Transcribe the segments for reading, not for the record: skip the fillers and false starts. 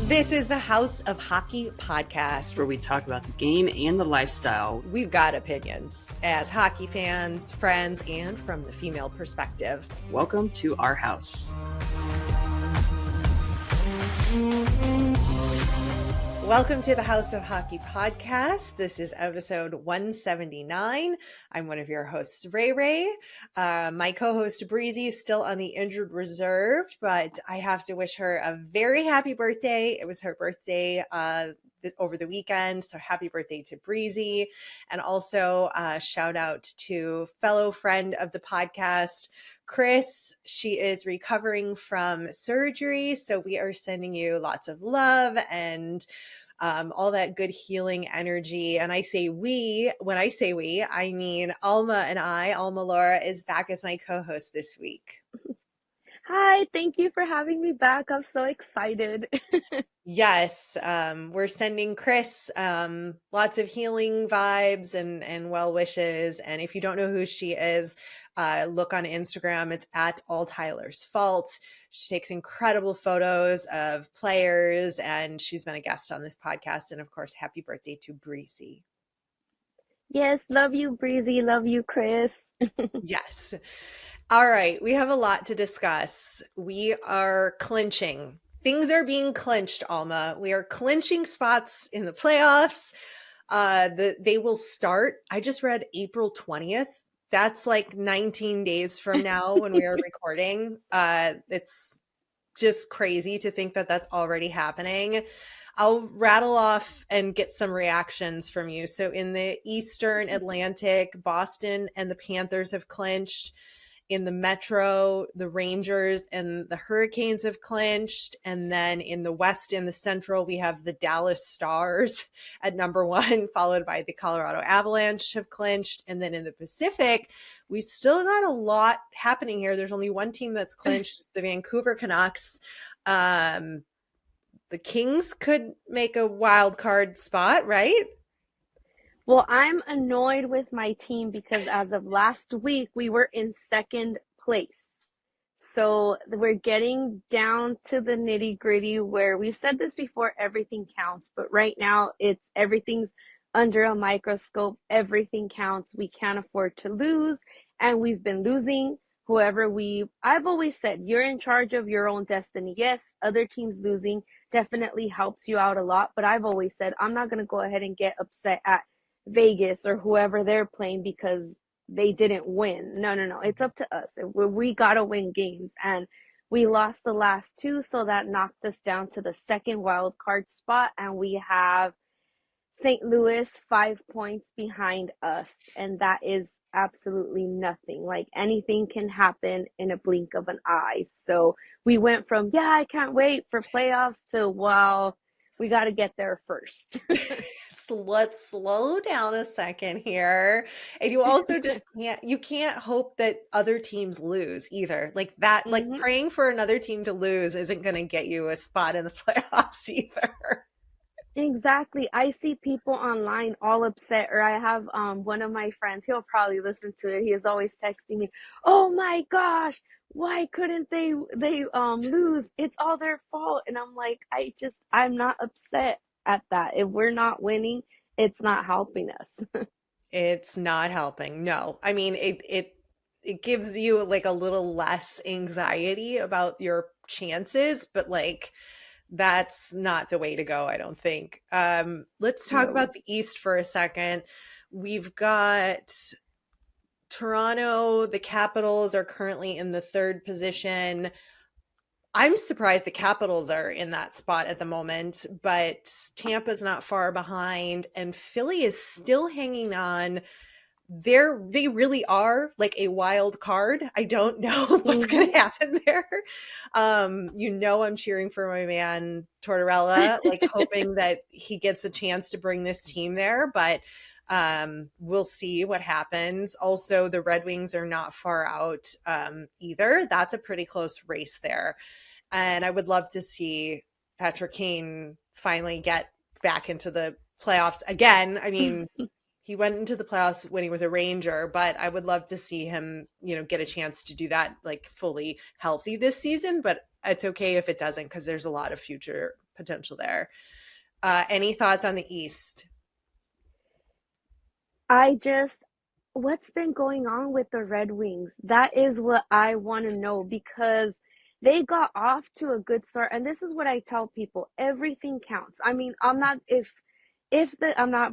This is the House of Hockey podcast, where we talk about the game and the lifestyle. We've got opinions as hockey fans, friends, and from the female perspective. Welcome to our house. Welcome to the House of Hockey podcast. This is episode 179. I'm one of your hosts, Ray. My co-host, Breezy, is still on the injured reserve, but I have to wish her a very happy birthday. It was her birthday over the weekend, so happy birthday to Breezy. And also shout out to fellow friend of the podcast, Chris. She is recovering from surgery, so we are sending you lots of love and all that good healing energy. And I say we, when I say we, I mean Alma Laura is back as my co-host this week. Hi, thank you for having me back. I'm so excited. Yes, we're sending Chris lots of healing vibes and well wishes. And if you don't know who she is, look on Instagram. It's at All Tyler's Fault. She takes incredible photos of players, and she's been a guest on this podcast. And of course, happy birthday to Breezy. Yes, love you, Breezy. Love you, Chris. Yes. All right, we have a lot to discuss. We are clinching. Things are being clinched, Alma. We are clinching spots in the playoffs. They will start. I just read April 20th. That's like 19 days from now when we are recording. It's just crazy to think that that's already happening. I'll rattle off and get some reactions from you. So in the Eastern Atlantic, Boston and the Panthers have clinched. In the Metro, the Rangers and the Hurricanes have clinched. And then in the West and the Central, we have the Dallas Stars at number one, followed by the Colorado Avalanche have clinched. And then in the Pacific, we've still got a lot happening here. There's only one team that's clinched, the Vancouver Canucks. The Kings could make a wild card spot, right? Well, I'm annoyed with my team because as of last week, we were in second place. So we're getting down to the nitty gritty where we've said this before, everything counts. But right now, everything's under a microscope. Everything counts. We can't afford to lose. And we've been losing. I've always said, you're in charge of your own destiny. Yes, other teams losing definitely helps you out a lot. But I've always said, I'm not going to go ahead and get upset at Vegas or whoever they're playing because they didn't win. No. It's up to us. We got to win games. And we lost the last two, so that knocked us down to the second wild card spot. And we have St. Louis 5 points behind us. And that is absolutely nothing. Like, anything can happen in a blink of an eye. So we went from, I can't wait for playoffs to, wow, we got to get there first. So let's slow down a second here. And you also just can't hope that other teams lose either. Like that, like praying for another team to lose isn't going to get you a spot in the playoffs either. Exactly. I see people online all upset, or I have one of my friends, he'll probably listen to it. He is always texting me, "Oh my gosh, why couldn't they lose? It's all their fault." And I'm like, I'm not upset at that. If we're not winning, it's not helping us. It's not helping. No. I mean, it gives you like a little less anxiety about your chances, but like that's not the way to go, I don't think. Let's talk about the East for a second. We've got Toronto. The Capitals are currently in the third position. I'm surprised the Capitals are in that spot at the moment, but Tampa's not far behind, and Philly is still hanging on. They really are like a wild card. I don't know what's going to happen there. I'm cheering for my man Tortorella, like hoping that he gets a chance to bring this team there, but we'll see what happens. Also, the Red Wings are not far out either. That's a pretty close race there. And I would love to see Patrick Kane finally get back into the playoffs again. I mean, he went into the playoffs when he was a Ranger, but I would love to see him, get a chance to do that like fully healthy this season. But it's okay if it doesn't, because there's a lot of future potential there. Any thoughts on the East? What's been going on with the Red Wings? That is what I want to know because they got off to a good start. And this is what I tell people, everything counts. I mean, I'm not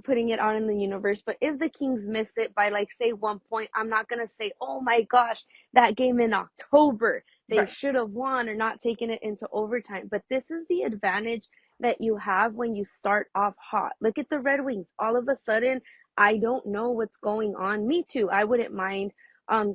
putting it out in the universe, but if the Kings miss it by like say 1 point, I'm not gonna say, oh my gosh, that game in October, they Right. should have won or not taken it into overtime. But this is the advantage that you have when you start off hot. Look at the Red Wings. All of a sudden, I don't know what's going on. Me too. I wouldn't mind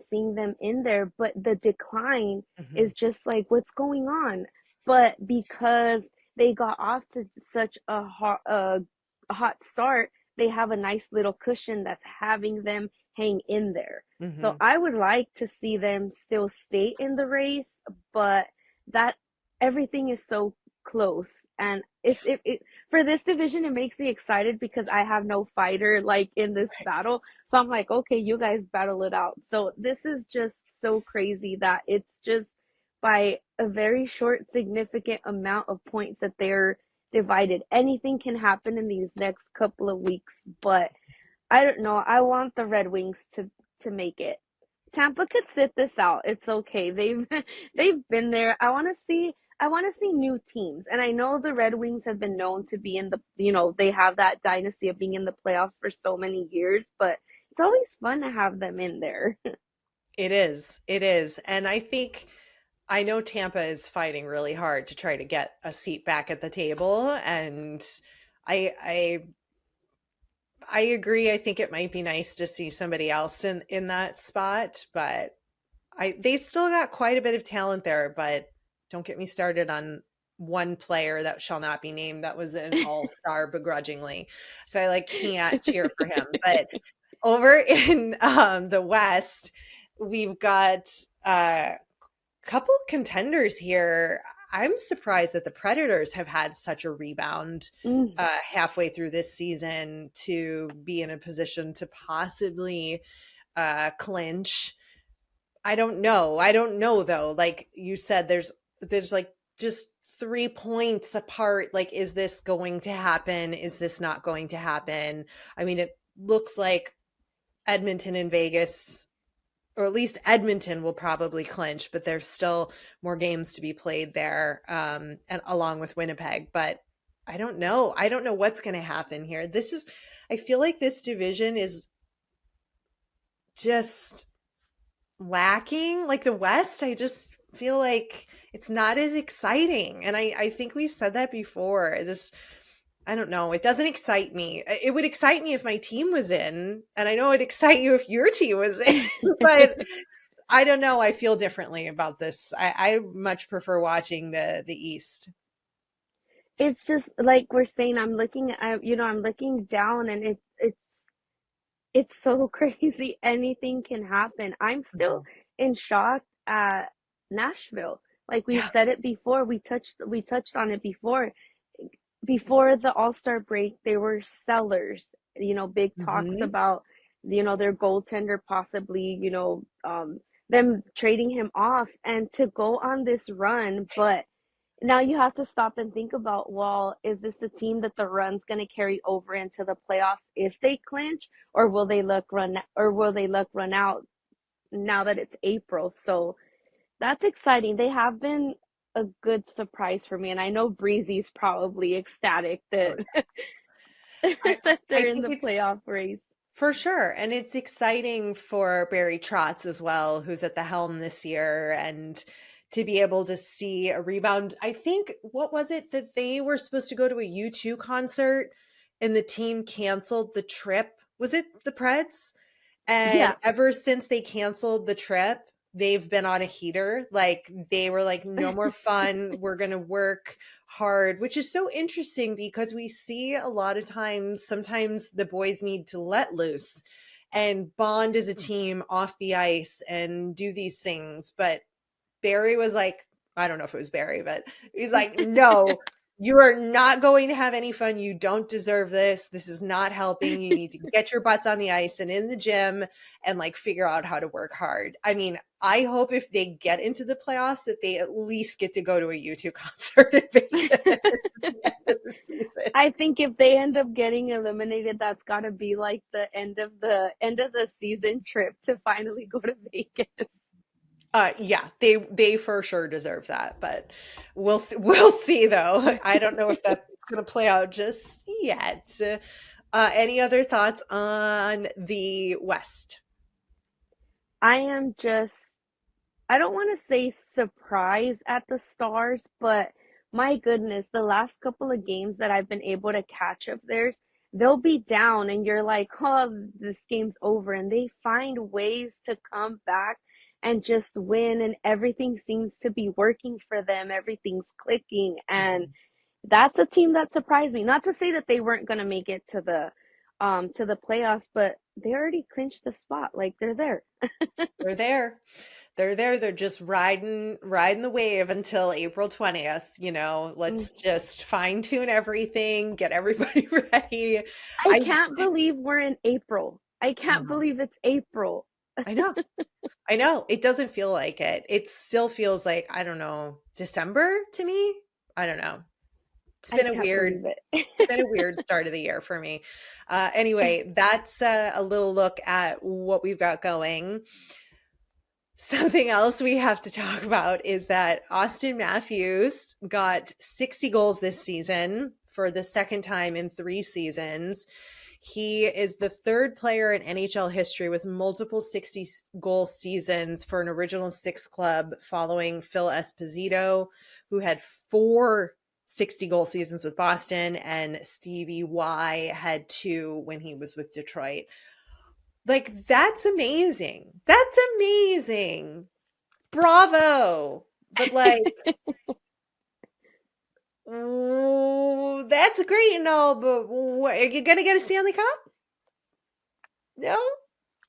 seeing them in there, but the decline Mhm. is just like what's going on. But because they got off to such a hot start, they have a nice little cushion that's having them hang in there. So Mhm. I would like to see them still stay in the race, but that everything is so close. And it for this division, it makes me excited because I have no fighter like in this battle. So I'm like, okay, you guys battle it out. So this is just so crazy that it's just by a very short, significant amount of points that they're divided. Anything can happen in these next couple of weeks, but I don't know. I want the Red Wings to make it. Tampa could sit this out. It's okay. They've been there. I want to see new teams. And I know the Red Wings have been known to be in the, they have that dynasty of being in the playoffs for so many years, but it's always fun to have them in there. It is. It is. And I know Tampa is fighting really hard to try to get a seat back at the table. And I I agree. I think it might be nice to see somebody else in that spot, but they've still got quite a bit of talent there, but don't get me started on one player that shall not be named that was an all-star begrudgingly. So I like can't cheer for him. But over in the West, we've got a couple contenders here. I'm surprised that the Predators have had such a rebound Mm. halfway through this season to be in a position to possibly clinch. I don't know. I don't know though. Like you said, there's like just 3 points apart. Like, is this going to happen? Is this not going to happen? I mean, it looks like Edmonton and Vegas, or at least Edmonton will probably clinch, but there's still more games to be played there, and along with Winnipeg. But I don't know. I don't know what's going to happen here. I feel like this division is just lacking. Like the West, I just feel like it's not as exciting. And I think we've said that before. I don't know. It doesn't excite me. It would excite me if my team was in, and I know it'd excite you if your team was in, but I don't know. I feel differently about this. I much prefer watching the East. It's just like we're saying, I'm looking down and it's so crazy. Anything can happen. I'm still Mhm. in shock at Nashville. Like we've Yeah. said it before, we touched on it before. Before the All-Star break, they were sellers. Big talks Hmm. about their goaltender possibly, them trading him off and to go on this run, but now you have to stop and think about, well, is this a team that the run's going to carry over into the playoffs if they clinch, or will they look run out now that it's April? So that's exciting. They have been a good surprise for me, and I know Breezy's probably ecstatic Oh, that yeah. that I they're in think the it's playoff race. for sure. And it's exciting for Barry Trotz as well, who's at the helm this year, and to be able to see a rebound. I think, what was it that they were supposed to go to a U2 concert and the team canceled the trip? Was it the Preds? And Yeah. ever since they canceled the trip, they've been on a heater. Like they were like, no more fun. We're going to work hard, which is so interesting because we see a lot of times, sometimes the boys need to let loose and bond as a team off the ice and do these things. But Barry was like, I don't know if it was Barry, but he's like, no, you are not going to have any fun. You don't deserve this. This is not helping. You need to get your butts on the ice and in the gym and like figure out how to work hard. I mean, I hope if they get into the playoffs that they at least get to go to a U2 concert in Vegas at the end of the season. I think if they end up getting eliminated, that's got to be like the end of the season trip to finally go to Vegas. Yeah, they for sure deserve that, but we'll see though. I don't know if that's going to play out just yet. Any other thoughts on the West? I am just, I don't want to say surprised at the Stars, but my goodness, the last couple of games that I've been able to catch of theirs, they'll be down and you're like, oh, this game's over. And they find ways to come back and just win, and everything seems to be working for them. Everything's clicking. And that's a team that surprised me. Not to say that they weren't going to make it to the playoffs, but they already clinched the spot. Like they're there. They're there. They're there. They're just riding the wave until April 20th. Let's just fine tune everything, get everybody ready. I can't believe we're in April. I can't believe it's April. I know. It doesn't feel like it. It still feels like, I don't know, December to me. I don't know. It's been it's been a weird start of the year for me. Anyway, that's a little look at what we've got going. Something else we have to talk about is that Auston Matthews got 60 goals this season for the second time in 3 seasons. He is the third player in NHL history with multiple 60-goal seasons for an original 6 club, following Phil Esposito, who had 4 60-goal seasons with Boston, and Stevie Y had 2 when he was with Detroit. Like, that's amazing. That's amazing. Bravo. But like, that's great and all, but what, are you going to get a Stanley Cup? No?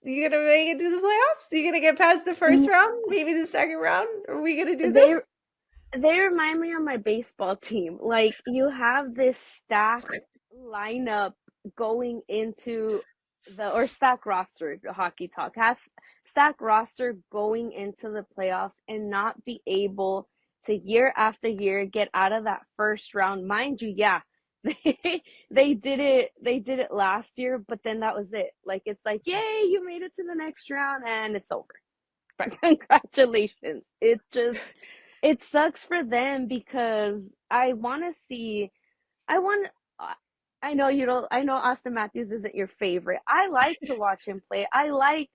You going to make it to the playoffs? You going to get past the first round? Maybe the second round? Are we going to do this? They remind me of my baseball team. Like, you have this stacked lineup going into or stack roster, hockey talk, has stack roster going into the playoffs and not be able to year after year get out of that first round. Mind you, yeah, they did it last year, but then that was it. Like, it's like, yay, you made it to the next round and it's over. Right. Congratulations. It sucks for them because I know Auston Matthews isn't your favorite. I like to watch him play. I like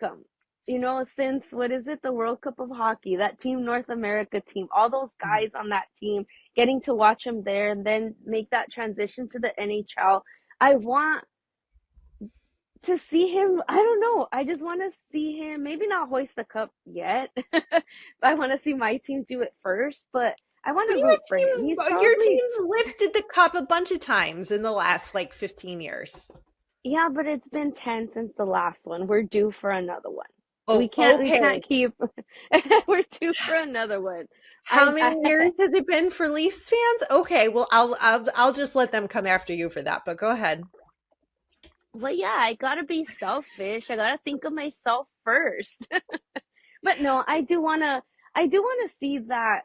him. Since, what is it, the World Cup of Hockey, that Team North America team, all those guys on that team, getting to watch him there and then make that transition to the NHL. I want to see him. I don't know. I just want to see him, maybe not hoist the cup yet. I want to see my team do it first, but I want to root for him. Your team's lifted the cup a bunch of times in the last 15 years. Yeah, but it's been 10 since the last one. We're due for another one. Oh, we can't keep. We're due for another one. How many years has it been for Leafs fans? Okay, well, I'll just let them come after you for that. But go ahead. Well, yeah, I gotta be selfish. I gotta think of myself first. But no, I do wanna see that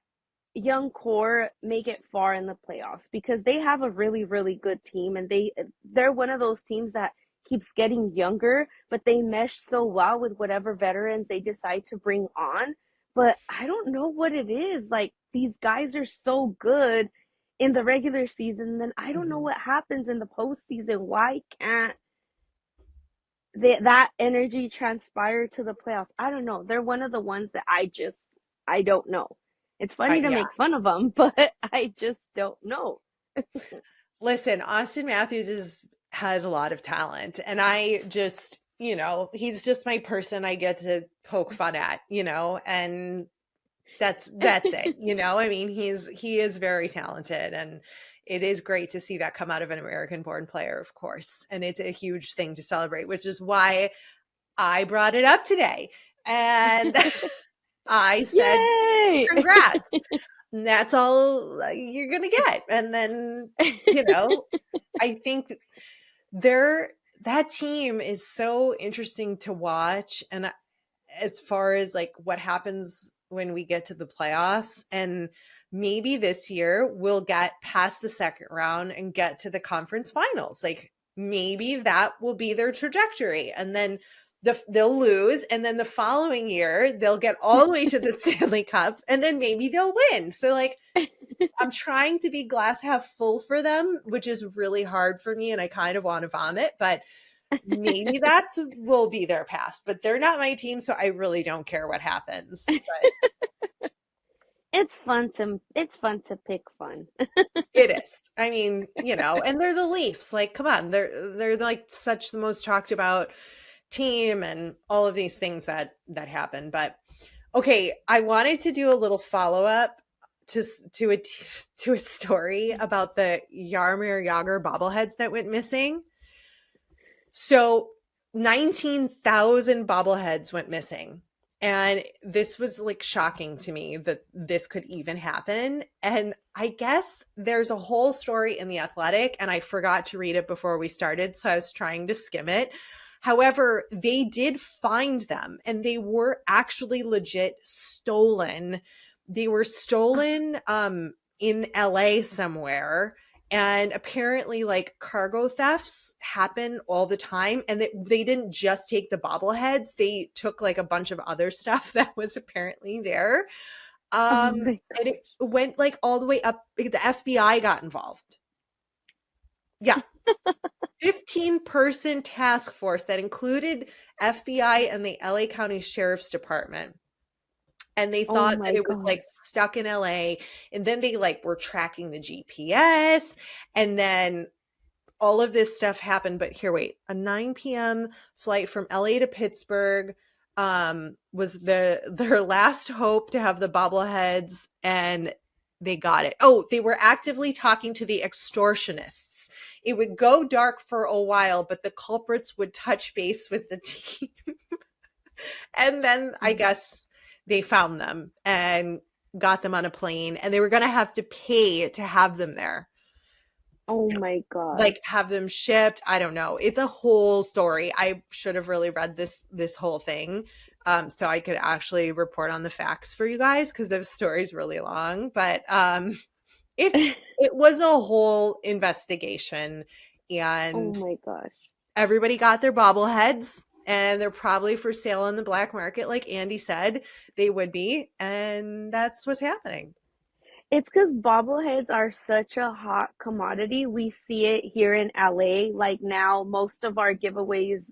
young core make it far in the playoffs, because they have a really, really good team, and they're one of those teams that keeps getting younger, but they mesh so well with whatever veterans they decide to bring on. But I don't know what it is. Like, these guys are so good in the regular season, then I don't know what happens in the postseason. Why can't that energy transpire to the playoffs? I don't know. They're one of the ones that I don't know. It's funny to make fun of them, but I just don't know. Listen, Auston Matthews has a lot of talent, and I just, he's just my person I get to poke fun at, and that's it. I mean, he is very talented, and it is great to see that come out of an American-born player, of course, and it's a huge thing to celebrate, which is why I brought it up today. And I said, yay! Congrats. And that's all you're going to get. And then, I think that team is so interesting to watch. And as far as like what happens when we get to the playoffs. And maybe this year we'll get past the second round and get to the conference finals. Like maybe that will be their trajectory. And then they'll lose. And then the following year, they'll get all the way to the Stanley Cup and then maybe they'll win. So like, I'm trying to be glass half full for them, which is really hard for me. And I kind of want to vomit, but maybe that will be their path. But they're not my team. So I really don't care what happens. But It's fun to pick fun. it is. I mean, you know, and they're the Leafs. Like, come on, they're like such the most talked about team and all of these things that happen. But okay, I wanted to do a little follow up to a story about the Jaromir Jagr bobbleheads that went missing. So 19,000 bobbleheads went missing. And this was like shocking to me that this could even happen. And I guess there's a whole story in The Athletic, and I forgot to read it before we started, so I was trying to skim it. However, they did find them, and they were actually legit stolen. They were stolen in LA somewhere. And apparently, like, cargo thefts happen all the time. And they didn't just take the bobbleheads. They took, like, a bunch of other stuff that was apparently there. And it went, like, all the way up. The FBI got involved. Yeah. 15-person task force that included FBI and the LA County Sheriff's Department. And they thought that it was like stuck in LA. And then they like were tracking the GPS. And then all of this stuff happened. But here, wait, a 9 p.m. flight from LA to Pittsburgh was their last hope to have the bobbleheads. And they got it. Oh, they were actively talking to the extortionists. It would go dark for a while, but the culprits would touch base with the team. And then I guess they found them and got them on a plane, and they were going to have to pay to have them there. Oh my God. Like have them shipped. I don't know. It's a whole story. I should have really read this whole thing. So I could actually report on the facts for you guys, because the story's really long, but it was a whole investigation, and oh my gosh, everybody got their bobbleheads. And they're probably for sale on the black market, like Andy said they would be. And that's what's happening. it's because bobbleheads are such a hot commodity. We see it here in LA. Like now, most of our giveaways,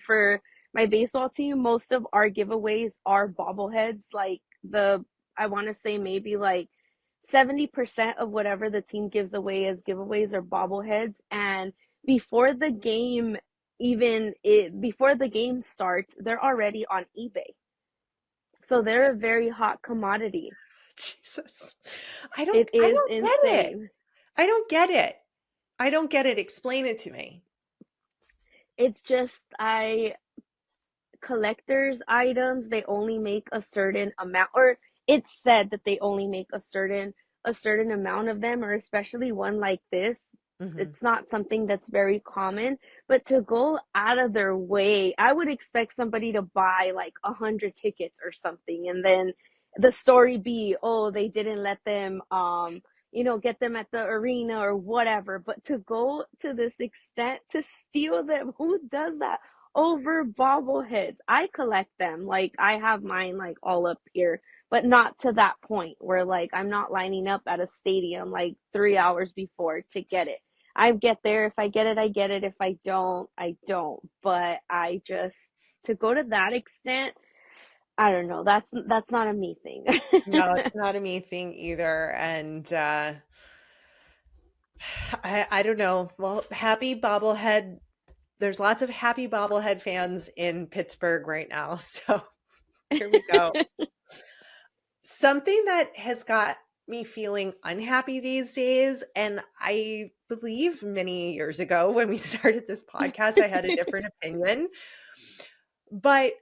for my baseball team, most of our giveaways are bobbleheads. Like I want to say maybe like 70% of whatever the team gives away as giveaways are bobbleheads. And before the game before the game starts, they're already on eBay. So they're a very hot commodity. Jesus. It is insane. I don't get it. I don't get it. Explain it to me. It's just collectors items, they only make a certain amount, or it's said that they only make a certain amount of them, or especially one like this. It's not something that's very common, but to go out of their way, I would expect somebody to buy like 100 tickets or something, and then the story be, oh, they didn't let them, get them at the arena or whatever. But to go to this extent to steal them, who does that over bobbleheads? I collect them. Like I have mine like all up here, but not to that point where like I'm not lining up at a stadium like 3 hours before to get it. I get there. If I get it, I get it. If I don't, I don't. But to go to that extent, I don't know. That's not a me thing. No, it's not a me thing either. And I don't know. Well, happy bobblehead. There's lots of happy bobblehead fans in Pittsburgh right now. So here we go. Something that has got me feeling unhappy these days, and I believe many years ago when we started this podcast, I had a different opinion. But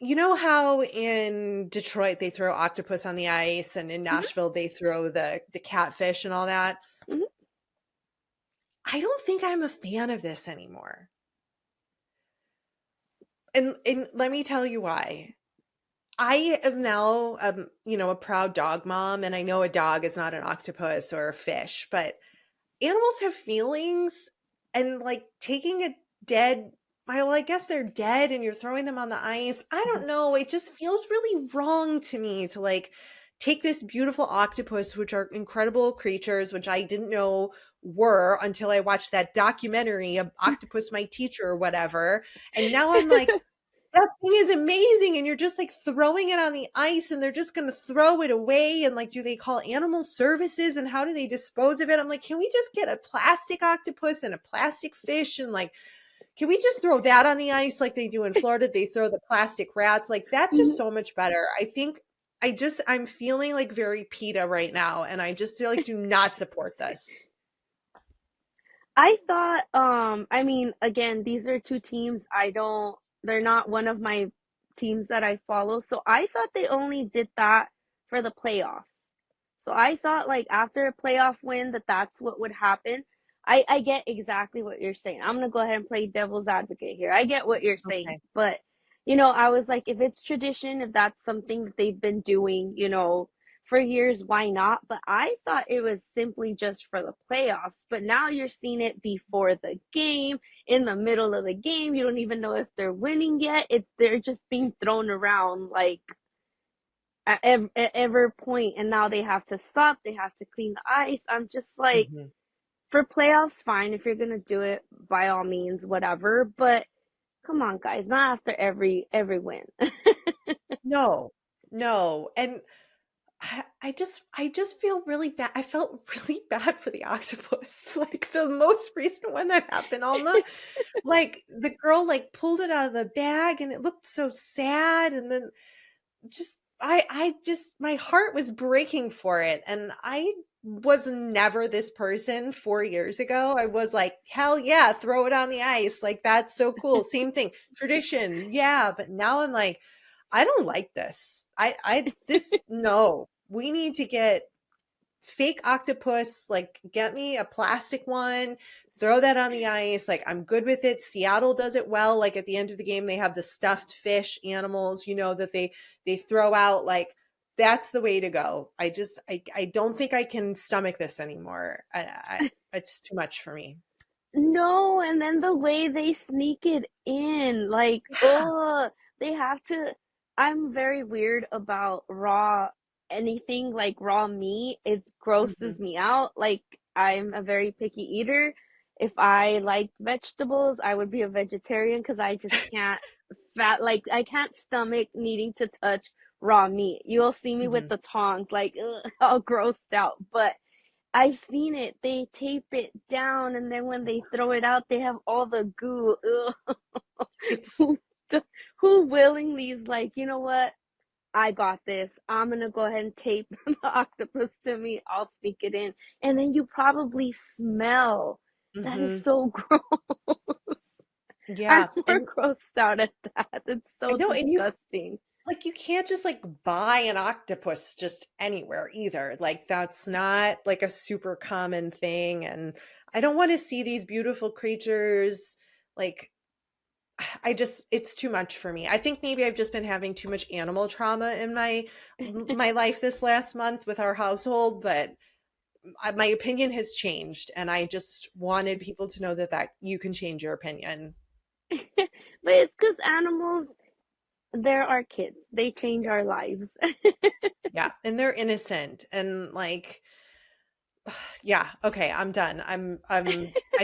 you know how in Detroit they throw octopus on the ice, and in Nashville they throw the catfish and all that? Mm-hmm. I don't think I'm a fan of this anymore. And let me tell you why. I am now, a proud dog mom, and I know a dog is not an octopus or a fish, but animals have feelings, and like taking a dead, well, I guess they're dead and you're throwing them on the ice. I don't know. It just feels really wrong to me to like take this beautiful octopus, which are incredible creatures, which I didn't know were until I watched that documentary of Octopus My Teacher or whatever. And now I'm like, that thing is amazing, and you're just like throwing it on the ice and they're just going to throw it away, and like, do they call animal services and how do they dispose of it? I'm like, can we just get a plastic octopus and a plastic fish, and like, can we just throw that on the ice like they do in Florida? They throw the plastic rats. Like, that's just so much better. I think I'm feeling like very PETA right now, and I just feel like do not support this. I thought, I mean, again, these are two teams they're not one of my teams that I follow. So I thought they only did that for the playoffs. So I thought like after a playoff win that's what would happen. I get exactly what you're saying. I'm gonna go ahead and play devil's advocate here. I get what you're saying, Okay. but I was like, if it's tradition, if that's something that they've been doing, for years, why not? But I thought it was simply just for the playoffs. But now you're seeing it before the game, in the middle of the game. You don't even know if they're winning yet. They're just being thrown around like at every point, and now they have to stop. They have to clean the ice. I'm just like, Mhm. for playoffs, fine. If you're gonna do it, by all means, whatever. But come on, guys, not after every win. No, no. And I just feel really bad. I felt really bad for the octopus. Like the most recent one that happened, Alma, like the girl like pulled it out of the bag and it looked so sad. And then just I just my heart was breaking for it. And I was never this person 4 years ago. I was like, hell yeah, throw it on the ice. Like that's so cool. Same thing. Tradition. Yeah. But now I'm like, I don't like this. This, no, we need to get fake octopus, like get me a plastic one, throw that on the ice. Like I'm good with it. Seattle does it well. Like at the end of the game, they have the stuffed fish animals, that they throw out. Like that's the way to go. I don't think I can stomach this anymore. It's too much for me. No, and then the way they sneak it in, like, Yeah. oh, they have to. I'm very weird about anything like raw meat. It Mhm. grosses me out. Like, I'm a very picky eater. If I like vegetables, I would be a vegetarian because I just can't like, I can't stomach needing to touch raw meat. You'll see me with Mhm. the tongs, like, ugh, all grossed out. But I've seen it. They tape it down, and then when they throw it out, they have all the goo. Ugh. It's Who, who willingly is like, you know what? I got this. I'm gonna go ahead and tape the octopus to me. I'll sneak it in, and then you probably smell. That is mhm. so gross. I'm Yeah. more And grossed out at that. It's I so know, and you disgusting. like you can't just like buy an octopus just anywhere either. Like that's not like a super common thing. And I don't want to see these beautiful creatures. Like it's too much for me. I think maybe I've just been having too much animal trauma in my life this last month with our household, but my opinion has changed, and I just wanted people to know that you can change your opinion. But it's because animals, they're our kids. They change our lives. Yeah, and they're innocent and like yeah, okay, I'm done. I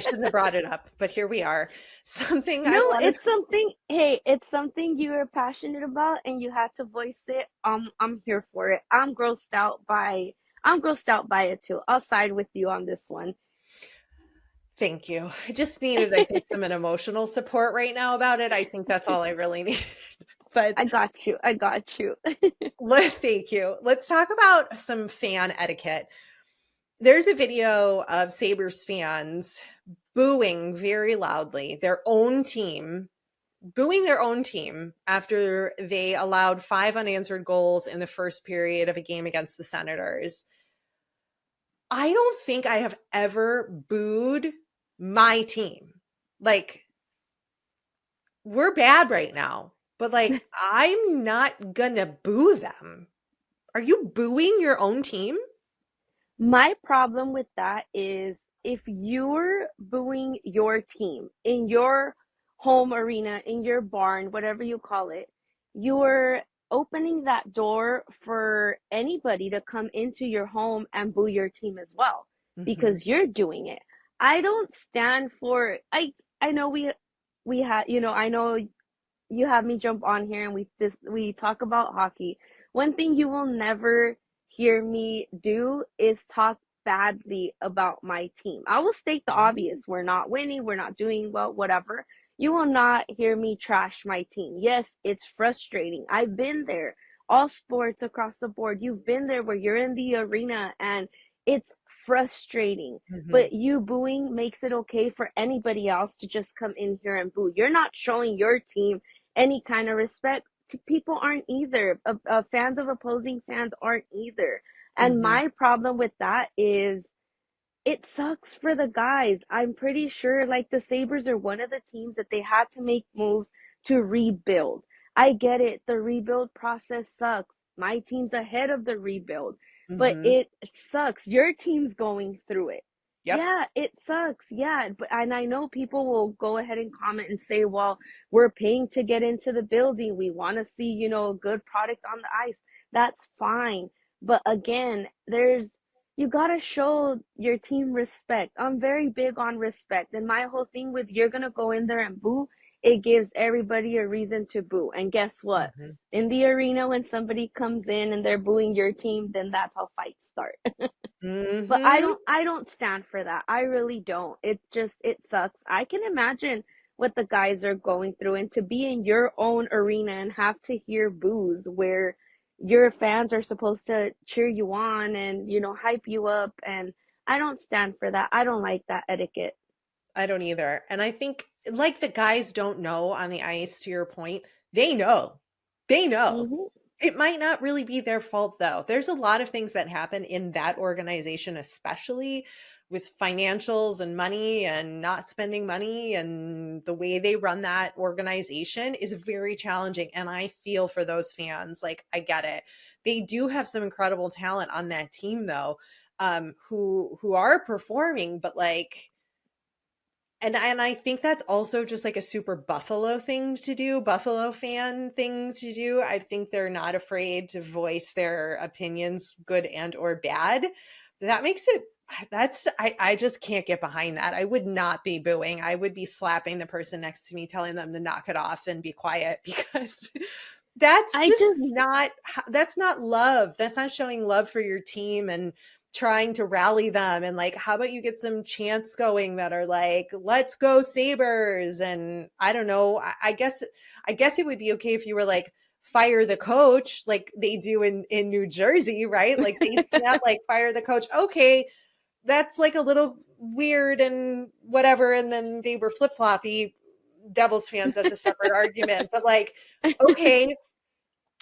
shouldn't have brought it up, but here we are. Something I No, wanted. it's something you are passionate about and you had to voice it. I'm here for it. I'm grossed out by it too. I'll side with you on this one. Thank you. I just needed, I think, some emotional support right now about it. I think that's all I really need. But I got you. I got you. thank you. Let's talk about some fan etiquette. There's a video of Sabres fans booing very loudly booing their own team after they allowed 5 unanswered goals in the first period of a game against the Senators. I don't think I have ever booed my team. Like we're bad right now, but like, I'm not gonna boo them. Are you booing your own team? My problem with that is if you're booing your team in your home arena, in your barn, whatever you call it, you're opening that door for anybody to come into your home and boo your team as well Hmm. because you're doing it. I don't stand for I know we had, I know you have me jump on here and we talk about hockey. One thing you will never hear me do is talk badly about my team. I will state the obvious. We're not winning, we're not doing well, whatever. You will not hear me trash my team. Yes, it's frustrating. I've been there. All sports across the board. You've been there where you're in the arena and it's frustrating. Hmm. But you booing makes it okay for anybody else to just come in here and boo. You're not showing your team any kind of respect. People aren't either. Fans of opposing fans aren't either. And Hmm. my problem with that is it sucks for the guys. I'm pretty sure like the Sabres are one of the teams that they had to make moves to rebuild. I get it. The rebuild process sucks. My team's ahead of the rebuild, but Hmm. it sucks. Your team's going through it. Yep. Yeah, it sucks. Yeah, but and I know people will go ahead and comment and say, "Well, we're paying to get into the building. We want to see, a good product on the ice." That's fine. But again, you gotta show your team respect. I'm very big on respect. And my whole thing with you're gonna go in there and boo, it gives everybody a reason to boo. And guess what? Hmm. In the arena, when somebody comes in and they're booing your team, then that's how fights start. But I Hmm. don't I don't stand for that. I really don't. It sucks. I can imagine what the guys are going through and to be in your own arena and have to hear boos where your fans are supposed to cheer you on and hype you up, and I don't stand for that. I don't like that etiquette. I don't either. And I think, like, the guys don't know on the ice, to your point, they know. They know. Mhm. It might not really be their fault, though. There's a lot of things that happen in that organization, especially with financials and money and not spending money. And the way they run that organization is very challenging. And I feel for those fans. Like, I get it. They do have some incredible talent on that team, though, who are performing, but like, and I think that's also just like a super Buffalo thing to do, Buffalo fan thing to do. I think they're not afraid to voice their opinions, good and or bad. That makes it that's I just can't get behind that. I would not be booing. I would be slapping the person next to me, telling them to knock it off and be quiet because that's I just just not that's not love. That's not showing love for your team and trying to rally them. And like, how about you get some chants going that are like, let's go Sabres? And I don't know, I guess it would be okay if you were like, fire the coach like they do in New Jersey, right? Like they chant like fire the coach. Okay, that's like a little weird and whatever. And then they were flip-floppy Devils fans, that's a separate argument. But like, okay,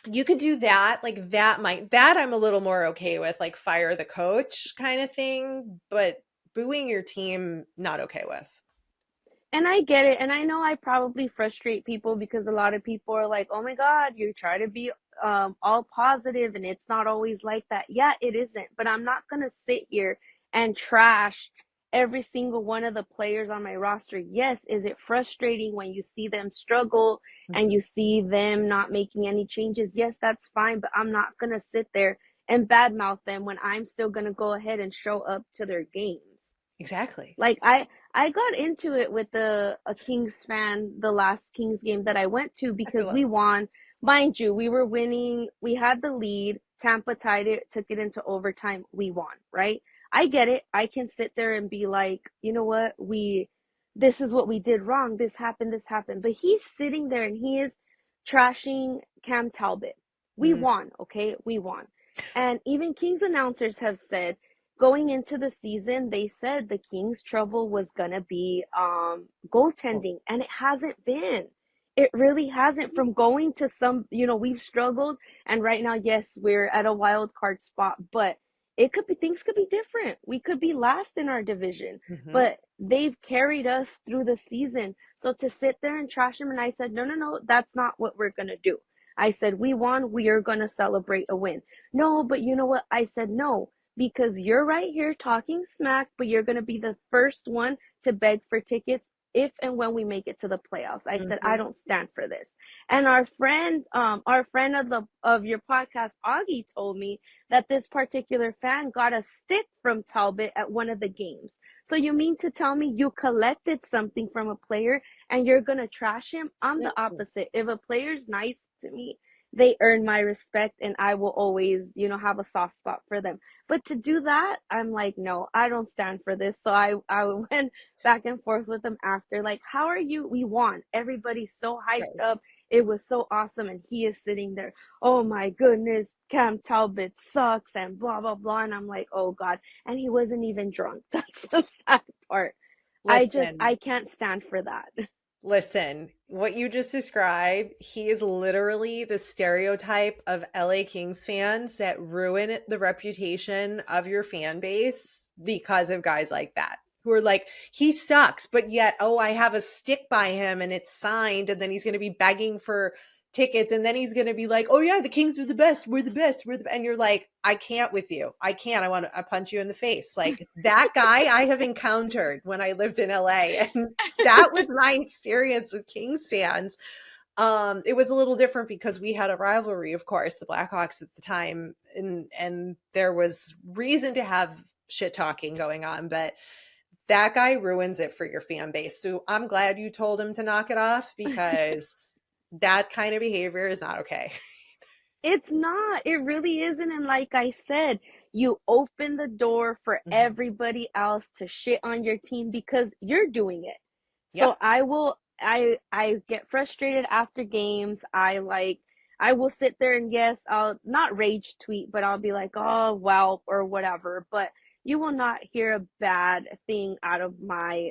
you could do that. Like that I'm a little more okay with, like fire the coach kind of thing, but booing your team, not okay with. And I get it. And I know I probably frustrate people because a lot of people are like, oh my God, you try to be all positive and it's not always like that. Yeah, it isn't. But I'm not going to sit here and trash every single one of the players on my roster. Yes, is it frustrating when you see them struggle and Mhm. you see them not making any changes? Yes, that's fine. But I'm not going to sit there and badmouth them when I'm still going to go ahead and show up to their games. Exactly. Like I got into it with a Kings fan the last Kings game that I went to I because love we won. Mind you, we were winning. We had the lead. Tampa tied it, took it into overtime. We won, right? I get it. I can sit there and be like, you know what? This is what we did wrong. This happened, this happened. But he's sitting there and he is trashing Cam Talbot. We Mm. won, okay? We won. And even Kings announcers have said going into the season, they said the Kings' trouble was gonna be Oh. goaltending, and it hasn't been. It really hasn't. From going to some, we've struggled, and right now, yes, we're at a wild card spot, but it could be things could be different. We could be last in our division, Mhm. but they've carried us through the season. So to sit there and trash them, and I said, no, no, no, that's not what we're going to do. I said, we won. We are going to celebrate a win. No, but you know what? I said, no, because you're right here talking smack, but you're going to be the first one to beg for tickets if and when we make it to the playoffs. I said, I Mhm. don't stand for this. And our friend of your podcast, Augie, told me that this particular fan got a stick from Talbot at one of the games. So you mean to tell me you collected something from a player and you're gonna trash him? I'm the Mm-mm. opposite. If a player's nice to me, they earn my respect and I will always, have a soft spot for them. But to do that, I'm like, no, I don't stand for this. So I went back and forth with them after, like, how are you? We won. Everybody's so hyped Right. up. It was so awesome. And he is sitting there, oh my goodness, Cam Talbot sucks and blah, blah, blah. And I'm like, oh God. And he wasn't even drunk. That's the sad part. I Listen, can't stand for that. listen, what you just described, he is literally the stereotype of LA Kings fans that ruin the reputation of your fan base because of guys like that. Who are like, he sucks, but yet, oh, I have a stick by him and it's signed, and then he's going to be begging for tickets, and then he's going to be like, oh yeah, the Kings are the best, we're the best, and you're like, I can't with you, I can't, I punch you in the face. Like, that guy I have encountered when I lived in LA, and that was my experience with Kings fans. It was a little different because we had a rivalry, of course, the Blackhawks at the time, and there was reason to have shit talking going on, but that guy ruins it for your fan base. So I'm glad you told him to knock it off, because that kind of behavior is not okay. It's not. It really isn't. And like I said, you open the door for Mhm. everybody else to shit on your team because you're doing it. So Yep. I get frustrated after games. I will sit there and yes, I'll not rage tweet, but I'll be like, "Oh, well," or whatever, but you will not hear a bad thing out of my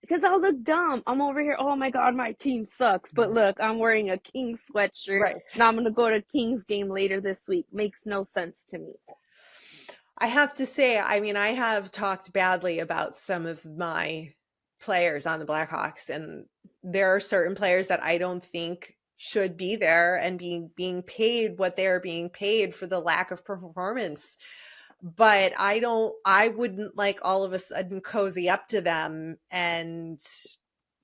because I'll look dumb. I'm over here, oh my God, my team sucks. But look, I'm wearing a Kings sweatshirt. Right. Now I'm gonna go to Kings game later this week. Makes no sense to me. I have to say, I mean, I have talked badly about some of my players on the Blackhawks, and there are certain players that I don't think should be there and being paid what they're being paid for the lack of performance. But I wouldn't like all of a sudden cozy up to them and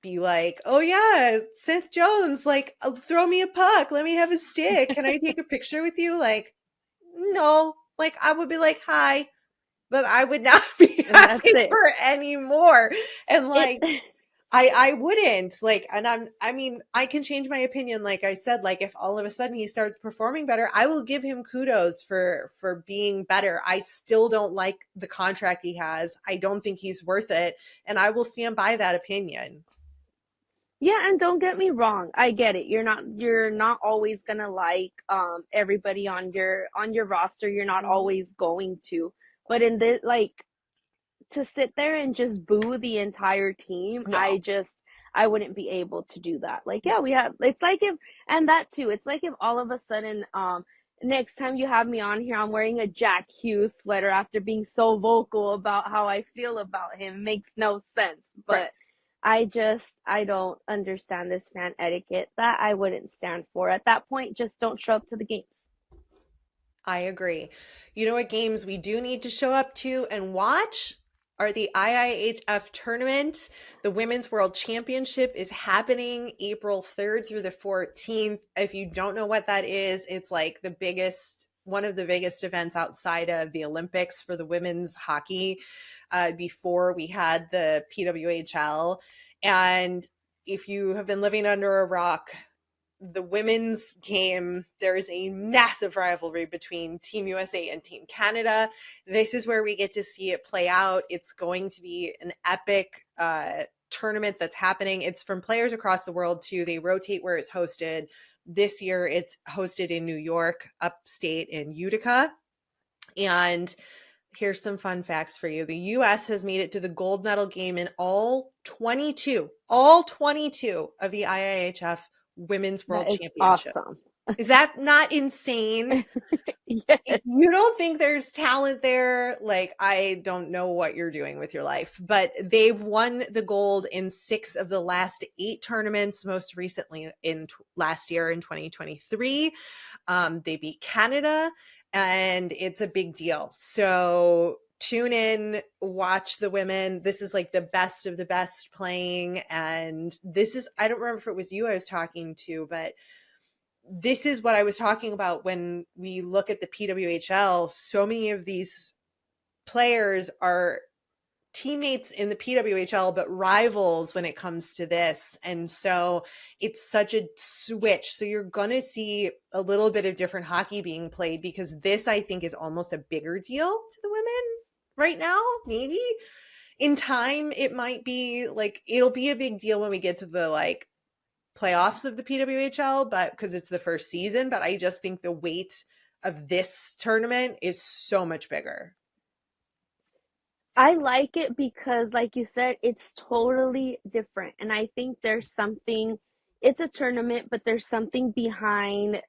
be like, oh yeah, Seth Jones, like, throw me a puck, let me have a stick, can I take a picture with you? Like, no, like, I would be like, hi, but I would not be And that's asking it. for any more. And It like, I wouldn't like, and I mean, I can change my opinion. Like I said, like, if all of a sudden he starts performing better, I will give him kudos for being better. I still don't like the contract he has. I don't think he's worth it, and I will stand by that opinion. Yeah, and don't get me wrong. I get it. You're not always gonna like everybody on your roster. You're not Mhm. always going to. But in this to sit there and just boo the entire team, No, I wouldn't be able to do that. Like, no. yeah, we have it's like if and that too, it's like if all of a sudden next time you have me on here, I'm wearing a Jack Hughes sweater after being so vocal about how I feel about him. Makes no sense. Right. But I don't understand this fan etiquette that I wouldn't stand for. At that point, just don't show up to the games. I agree. You know what games we do need to show up to and watch are the IIHF tournament. The Women's World Championship is happening April 3rd through the 14th. If you don't know what that is, it's like one of the biggest events outside of the Olympics for the women's hockey. Before we had the PWHL. And if you have been living under a rock, the women's game, there is a massive rivalry between Team USA and Team Canada. This is where we get to see it play out. It's going to be an epic tournament that's happening. It's from players across the world too. They rotate where it's hosted. This year it's hosted in New York, upstate in Utica. And here's some fun facts for you. The US has made it to the gold medal game in all 22 of the IIHF Women's World That is Championships. awesome. Is that not insane? If Yes. you don't think there's talent there, like, I don't know what you're doing with your life. But they've won the gold in 6 of the last 8 tournaments, most recently in last year in 2023. They beat Canada, and it's a big deal. So tune in, watch the women. This is like the best of the best playing. And this is, I don't remember if it was you I was talking to, but this is what I was talking about when we look at the PWHL. So many of these players are teammates in the PWHL, but rivals when it comes to this. And so it's such a switch. So you're going to see a little bit of different hockey being played, because this, I think, is almost a bigger deal to the women right now. Maybe in time, it might be like, it'll be a big deal when we get to the like playoffs of the PWHL, but because it's the first season. But I just think the weight of this tournament is so much bigger. I like it because, like you said, it's totally different. And I think there's something, it's a tournament, but there's something behind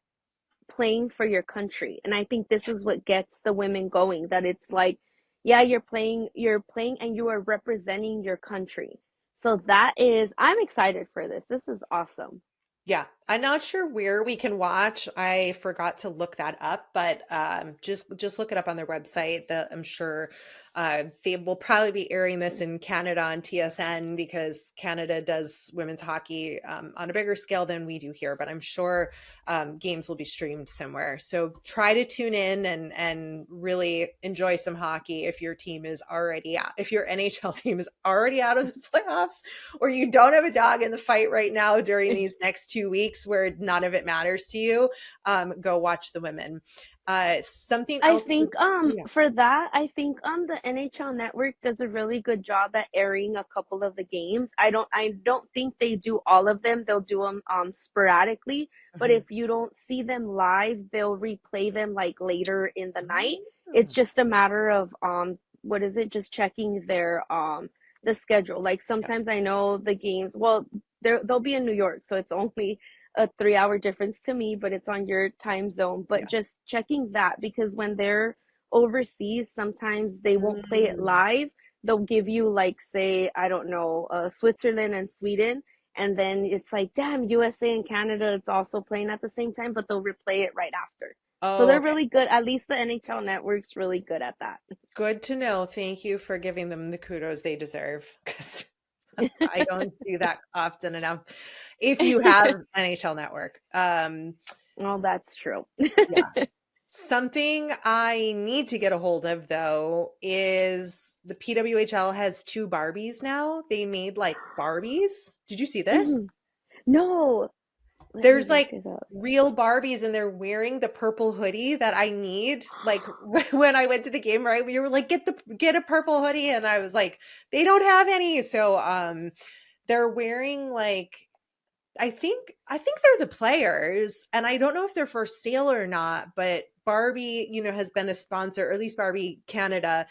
playing for your country. And I think this is what gets the women going, that it's like, yeah, you're playing and you are representing your country. So that is, I'm excited for this. This is awesome. Yeah, I'm not sure where we can watch. I forgot to look that up, but just look it up on their website. I'm sure they will probably be airing this in Canada on TSN, because Canada does women's hockey on a bigger scale than we do here. But I'm sure games will be streamed somewhere. So try to tune in and really enjoy some hockey if your team is already out. If your NHL team is already out of the playoffs, or you don't have a dog in the fight right now during these next 2 weeks where none of it matters to you, go watch the women. Something I else. think Yeah. for that, I think the NHL network does a really good job at airing a couple of the games. I don't think they do all of them. They'll do them sporadically, but Mhm. if you don't see them live, they'll replay them like later in the night. It's Mm. just a matter of what is it? Just checking their the schedule. Like Yeah. sometimes I know the games, well, they'll be in New York, so it's only a 3 hour difference to me, but it's on your time zone. But Yeah. just checking that, because when they're overseas, sometimes they won't play it Mm. live. They'll give you, like, say, I don't know, Switzerland and Sweden. And then it's like, damn, USA and Canada, it's also playing at the same time, but they'll replay it right after. So Oh, they're okay. really good. At least the NHL network's really good at that. Good to know. Thank you for giving them the kudos they deserve, because I don't do that often enough. If you have NHL Network. Well, that's true. Yeah. Something I need to get a hold of, though, is the PWHL has 2 Barbies now. They made like Barbies. Did you see this? Mhm. No, let me There's look like it up. real Barbies, and they're wearing the purple hoodie that I need. Like when I went to the game, right? We were like, get a purple hoodie, and I was like, they don't have any. So they're wearing like, I think they're the players, and I don't know if they're for sale or not, but Barbie, has been a sponsor, or at least Barbie Canada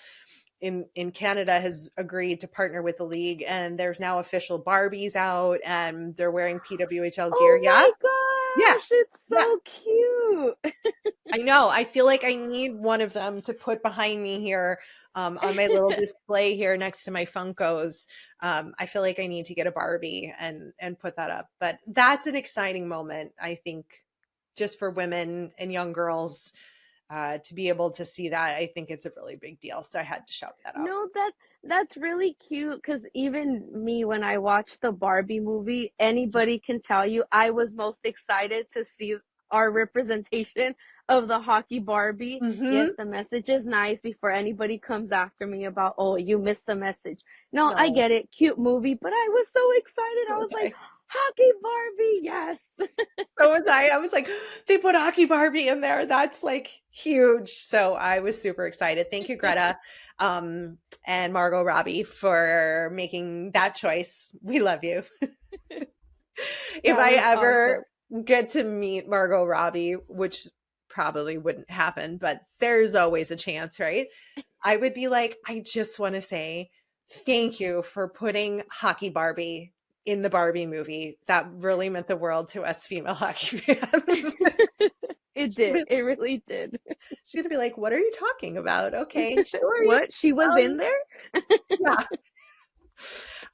in Canada has agreed to partner with the league, and there's now official Barbies out, and they're wearing PWHL gear. Oh Yeah. my Yeah. gosh, it's Yeah. so cute. I know. I feel like I need one of them to put behind me here, on my little display here next to my Funkos. I feel like I need to get a Barbie and put that up. But that's an exciting moment, I think, just for women and young girls, to be able to see that. I think it's a really big deal. So I had to shout that out. No, that's really cute because even me, when I watched the Barbie movie, anybody can tell you I was most excited to see our representation of the hockey Barbie. Yes, Hmm. the message is nice before anybody comes after me about, oh, you missed the message. No, I No, get it. Cute movie, but I was so excited. so I was was like, I. hockey Barbie, yes. So was I. I was like, they put Hockey Barbie in there. That's like huge. So I was super excited. Thank you, Greta, um, and Margot Robbie, for making that choice. We love you. If That I was ever awesome. get to meet Margot Robbie, which probably wouldn't happen, but there's always a chance, right? I would be like, I just want to say thank you for putting Hockey Barbie in the Barbie movie. That really meant the world to us female hockey fans. It She's did. gonna It really did. she's gonna be like, "What are you talking about?" Okay, sure, yeah. What? She was in there? Yeah.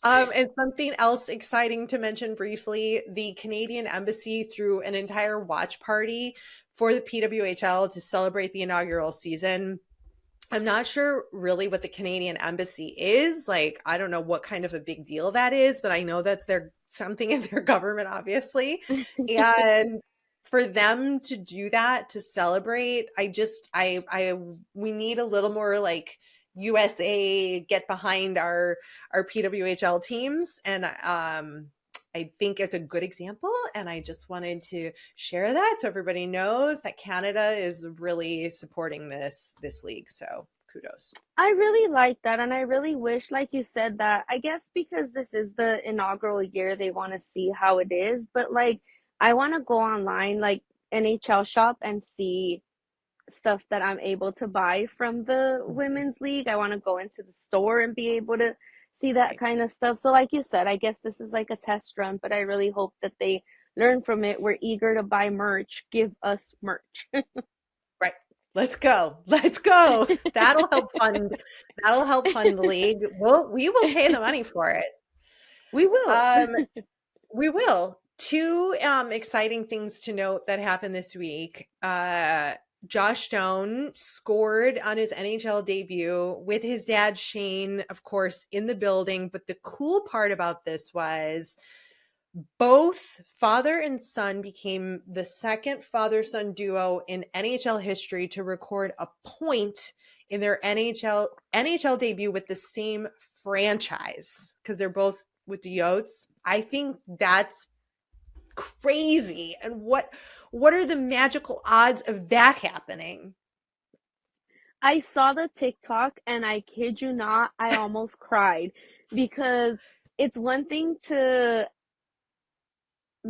And something else exciting to mention briefly, the Canadian Embassy threw an entire watch party for the PWHL to celebrate the inaugural season. I'm not sure really what the Canadian Embassy is. Like, I don't know what kind of a big deal that is, but I know that's their something in their government, obviously. And for them to do that to celebrate, we need a little more like USA get behind our PWHL teams, and I think it's a good example, and I just wanted to share that so everybody knows that Canada is really supporting this league. So kudos. I really like that, and I really wish, like you said, that I guess because this is the inaugural year, they want to see how it is. But like, I want to go online, like NHL shop, and see stuff that I'm able to buy from the Mhm. women's league. I want to go into the store and be able to see that Right. kind of stuff. So, like you said, I guess this is like a test run, but I really hope that they learn from it. We're eager to buy merch. Give us merch. Right. Let's go. Let's go. That'll help fund the league. We will pay the money for it. We will. Um we will. Two exciting things to note that happened this week. Josh Stone scored on his NHL debut with his dad Shane, of course, in the building. But the cool part about this was both father and son became the second father-son duo in NHL history to record a point in their NHL debut with the same franchise because they're both with the Yotes. I think that's crazy. And what are the magical odds of that happening? I saw the TikTok and I kid you not, I almost cried because it's one thing to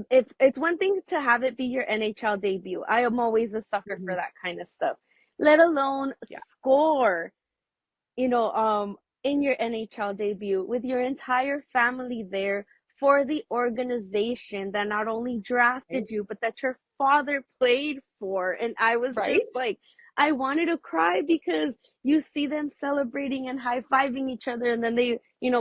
if it's one thing to have it be your NHL debut. I am always a sucker for Mhm. that kind of stuff. Let alone Yeah, score, you know, in your NHL debut with your entire family there for the organization that not only right. drafted you, but that your father played for. And I was just Right? like, I wanted to cry because you see them celebrating and high fiving each other, and then they,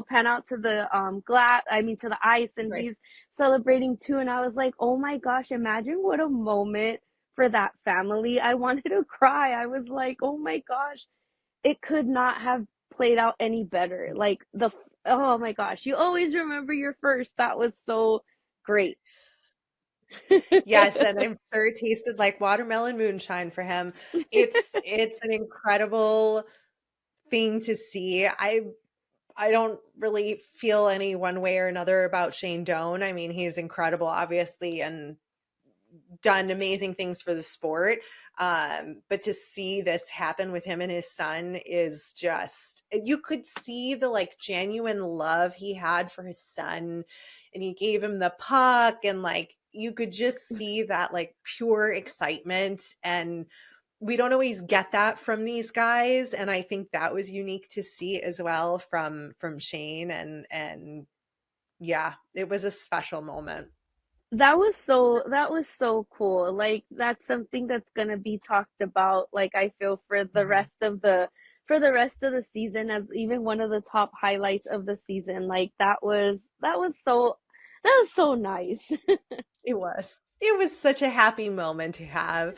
pan out to the to the ice, and Right. he's celebrating too. And I was like, oh my gosh, imagine what a moment for that family. I wanted to cry. I was like, oh my gosh, it could not have played out any better. Like oh my gosh, you always remember your first. That was so great. Yes, and I'm sure it tasted like watermelon moonshine for him. It's an incredible thing to see. I don't really feel any one way or another about Shane Doan. I mean, he's incredible, obviously, and done amazing things for the sport. But to see this happen with him and his son is just, you could see the like genuine love he had for his son, and he gave him the puck, and like you could just see that like pure excitement. And we don't always get that from these guys, and I think that was unique to see as well from Shane. And yeah, it was a special moment. That was so cool. Like that's something that's gonna be talked about, like I feel Mhm. for the rest of the season as even one of the top highlights of the season. Like that was so nice. It was. It was such a happy moment to have.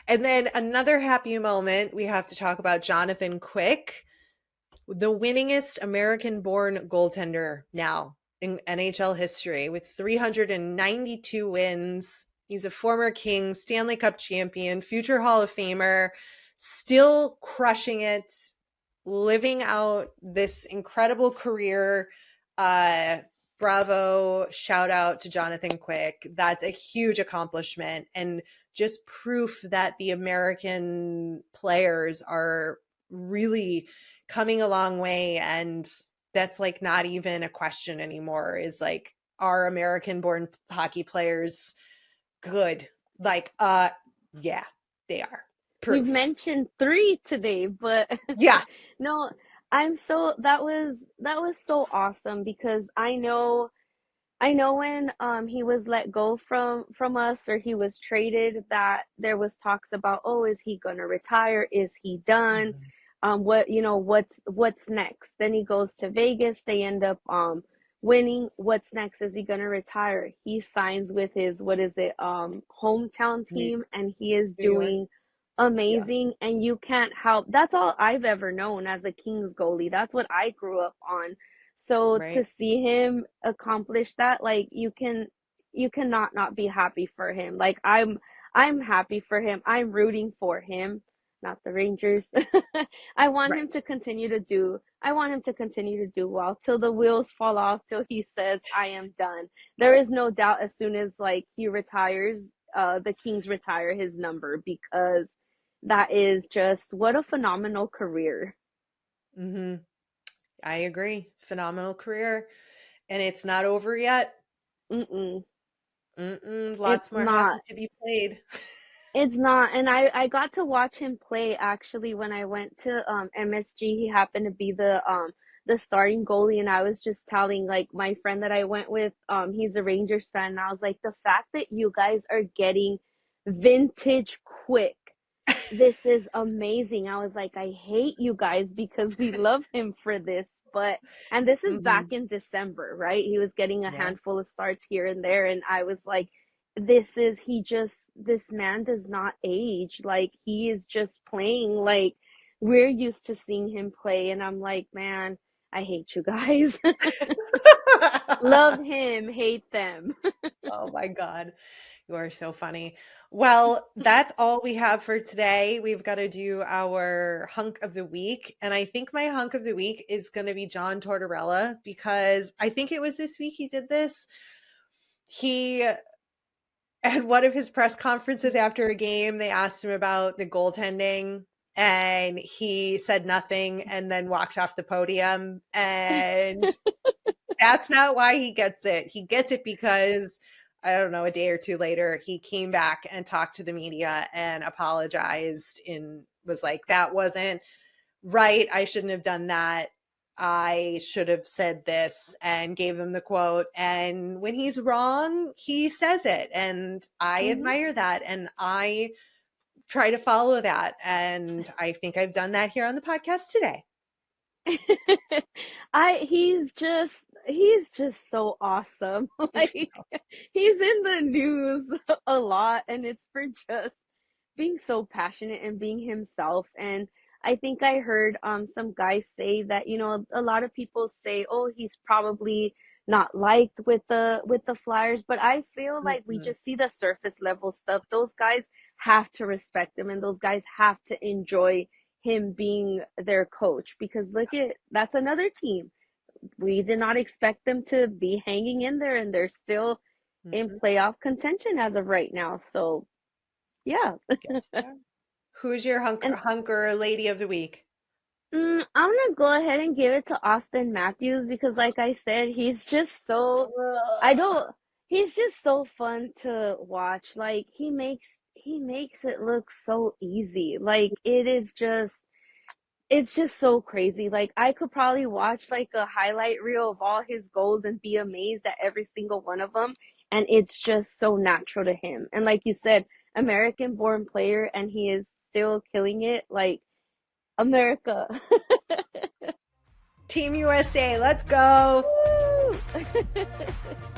And then another happy moment, we have to talk about Jonathan Quick, the winningest American born goaltender now in NHL history with 392 wins. He's a former King, Stanley Cup champion, future Hall of Famer, still crushing it, living out this incredible career. Uh, Bravo, shout out to Jonathan Quick. That's a huge accomplishment and just proof that the American players are really coming a long way. And that's like not even a question anymore, is like, are American born hockey players good? Like, yeah, they are. We've Proof. mentioned three today, but Yeah. no, that was so awesome because I know I know when he was let go from us, or he was traded, that there was talks about, oh, is he gonna retire? Is he done? Mhm. What, what's next? Then he goes to Vegas. They end up winning. What's next? Is he gonna retire? He signs with his, what is it, hometown New, team, and he is New York. doing Yeah. amazing. And you can't help. That's all I've ever known as a Kings goalie. That's what I grew up on. So to Right. see him accomplish that, like, you cannot not be happy for him. Like, I'm happy for him. I'm rooting for him, not the Rangers. Right. I want him to continue to do well till the wheels fall off, till he says I am done. There is no doubt, as soon as like he retires, the Kings retire his number, because that is just what a phenomenal career. Hmm. I agree. Phenomenal career. And it's not over yet. Mm-mm. Lots It's more have not. to be played. It's not. And I got to watch him play actually when I went to MSG. He happened to be the starting goalie, and I was just telling like my friend that I went with, he's a Rangers fan, and I was like, the fact that you guys are getting vintage quick, this is amazing. I was like, I hate you guys because we love him for this. But, and this is back Hmm. in December, right? He was getting a Yeah. handful of starts here and there. And I was like, this man does not age. Like, he is just playing like we're used to seeing him play. And I'm like, man, I hate you guys. Love him, hate them. Oh my God. You are so funny. Well, that's all we have for today. We've got to do our hunk of the week. And I think my hunk of the week is going to be John Tortorella, because I think it was this week he did this. He, at one of his press conferences after a game, they asked him about the goaltending, and he said nothing and then walked off the podium. And that's not why he gets it. He gets it because, I don't know, a day or two later, he came back and talked to the media and apologized and was like, that wasn't right. I shouldn't have done that. I should have said this, and gave them the quote. And when he's wrong, he says it. And I Hmm. admire that. And I try to follow that. And I think I've done that here on the podcast today. He's just so awesome. Like, he's in the news a lot, and it's for just being so passionate and being himself. And I think I heard some guys say that, a lot of people say, oh, he's probably not liked with the Flyers, but I feel like we Mm-mm. just see the surface level stuff. Those guys have to respect him, and those guys have to enjoy him being their coach, because look at, that's another team. We did not expect them to be hanging in there, and they're still in Mm-mm. playoff contention as of right now. So, yeah. Yes, they are. Who's your And hunker lady of the week? I'm gonna go ahead and give it to Auston Matthews, because, like I said, I Ugh. don't, he's just so fun to watch. Like, he makes it look so easy. Like, it's just so crazy. Like, I could probably watch like a highlight reel of all his goals and be amazed at every single one of them. And it's just so natural to him. And like you said, American born player, and he is still killing it. Like, America. Team USA, let's go. Woo!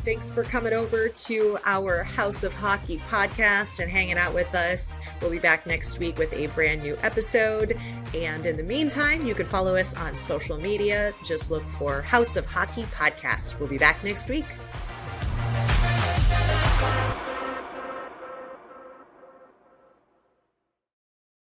Thanks for coming over to our House of Hockey podcast and hanging out with us. We'll be back next week with a brand new episode. And in the meantime, you can follow us on social media. Just look for House of Hockey podcast. We'll be back next week.